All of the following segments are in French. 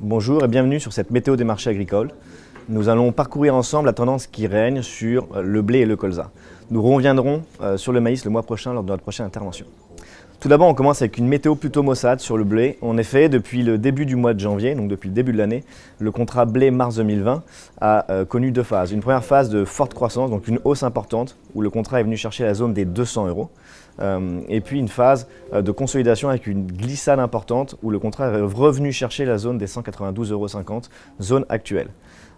Bonjour et bienvenue sur cette météo des marchés agricoles. Nous allons parcourir ensemble la tendance qui règne sur le blé et le colza. Nous reviendrons sur le maïs le mois prochain lors de notre prochaine intervention. Tout d'abord, on commence avec une météo plutôt maussade sur le blé. En effet, depuis le début du mois de janvier, donc depuis le début de l'année, le contrat blé-mars 2020 a connu deux phases. Une première phase de forte croissance, donc une hausse importante, où le contrat est venu chercher la zone des 200 €. Et puis une phase de consolidation avec une glissade importante, où le contrat est revenu chercher la zone des 192,50 €, zone actuelle.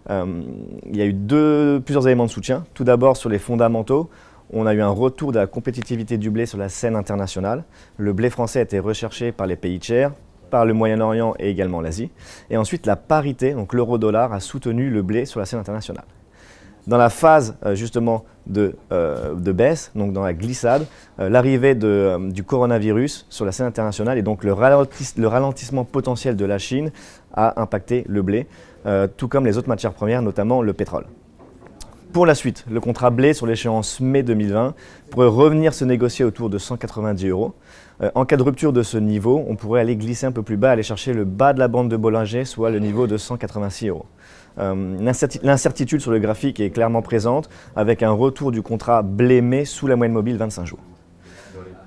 Il y a eu plusieurs éléments de soutien. Tout d'abord sur les fondamentaux. On a eu un retour de la compétitivité du blé sur la scène internationale. Le blé français a été recherché par les pays tiers, par le Moyen-Orient et également l'Asie. Et ensuite, la parité, donc l'euro-dollar, a soutenu le blé sur la scène internationale. Dans la phase justement de baisse, donc dans la glissade, l'arrivée du coronavirus sur la scène internationale et donc le ralentissement potentiel de la Chine a impacté le blé, tout comme les autres matières premières, notamment le pétrole. Pour la suite, le contrat blé sur l'échéance mai 2020 pourrait revenir se négocier autour de 190 €. En cas de rupture de ce niveau, on pourrait aller glisser un peu plus bas, aller chercher le bas de la bande de Bollinger, soit le niveau de 186 €. L'incertitude sur le graphique est clairement présente, avec un retour du contrat blé-mai sous la moyenne mobile 25 jours.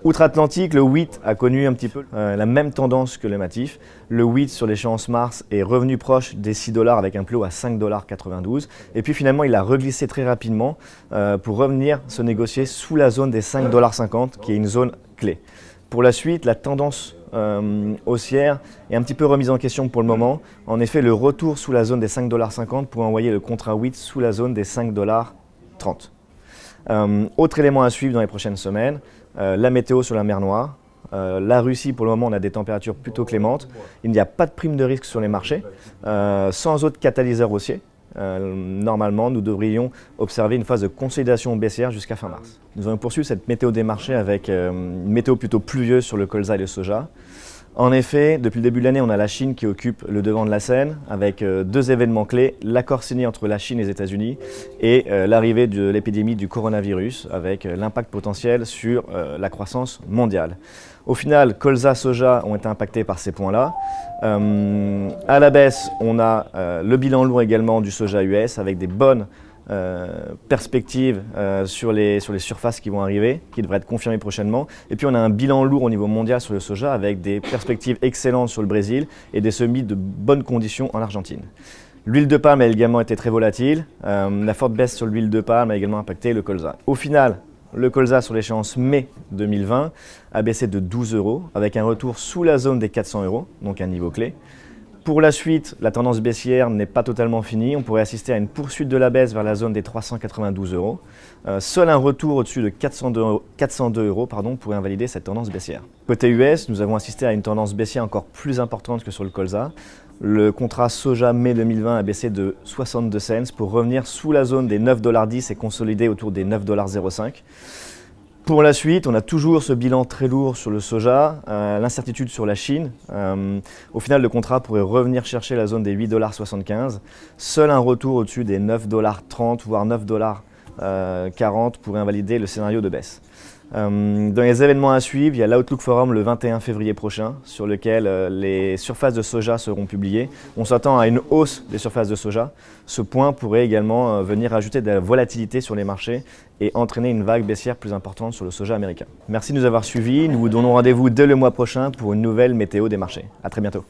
Outre-Atlantique, le wheat a connu un petit peu la même tendance que le matif. Le wheat sur l'échéance mars est revenu proche des 6 $ avec un plus haut à 5,92 $. Et puis finalement, il a reglissé très rapidement pour revenir se négocier sous la zone des 5,50 $, qui est une zone clé. Pour la suite, la tendance haussière est un petit peu remise en question pour le moment. En effet, le retour sous la zone des 5,50 $ pourrait envoyer le contrat wheat sous la zone des 5,30 $. Autre élément à suivre dans les prochaines semaines, la météo sur la mer Noire. La Russie, pour le moment, on a des températures plutôt clémentes. Il n'y a pas de prime de risque sur les marchés, sans autre catalyseur haussier. Normalement, nous devrions observer une phase de consolidation baissière jusqu'à fin mars. Nous allons poursuivre cette météo des marchés avec une météo plutôt pluvieuse sur le colza et le soja. En effet, depuis le début de l'année, on a la Chine qui occupe le devant de la scène avec deux événements clés, l'accord signé entre la Chine et les États-Unis et l'arrivée de l'épidémie du coronavirus avec l'impact potentiel sur la croissance mondiale. Au final, colza, soja ont été impactés par ces points-là. À la baisse, on a le bilan lourd également du soja US avec des bonnes perspectives sur les surfaces qui vont arriver, qui devraient être confirmées prochainement. Et puis on a un bilan lourd au niveau mondial sur le soja avec des perspectives excellentes sur le Brésil et des semis de bonnes conditions en Argentine. L'huile de palme a également été très volatile. La forte baisse sur l'huile de palme a également impacté le colza. Au final, le colza sur l'échéance mai 2020 a baissé de 12 € avec un retour sous la zone des 400 €, donc un niveau clé. Pour la suite, la tendance baissière n'est pas totalement finie. On pourrait assister à une poursuite de la baisse vers la zone des 392 €. Seul un retour au-dessus de 402 € pourrait invalider cette tendance baissière. Côté US, nous avons assisté à une tendance baissière encore plus importante que sur le colza. Le contrat soja mai 2020 a baissé de 62 cents pour revenir sous la zone des 9,10 € et consolider autour des 9,05 $. Pour la suite, on a toujours ce bilan très lourd sur le soja, l'incertitude sur la Chine. Au final, le contrat pourrait revenir chercher la zone des 8,75 $. Seul un retour au-dessus des 9,30 $, voire 9,40 $ pourrait invalider le scénario de baisse. Dans les événements à suivre, il y a l'Outlook Forum le 21 février prochain, sur lequel les surfaces de soja seront publiées. On s'attend à une hausse des surfaces de soja. Ce point pourrait également venir ajouter de la volatilité sur les marchés et entraîner une vague baissière plus importante sur le soja américain. Merci de nous avoir suivis. Nous vous donnons rendez-vous dès le mois prochain pour une nouvelle météo des marchés. À très bientôt.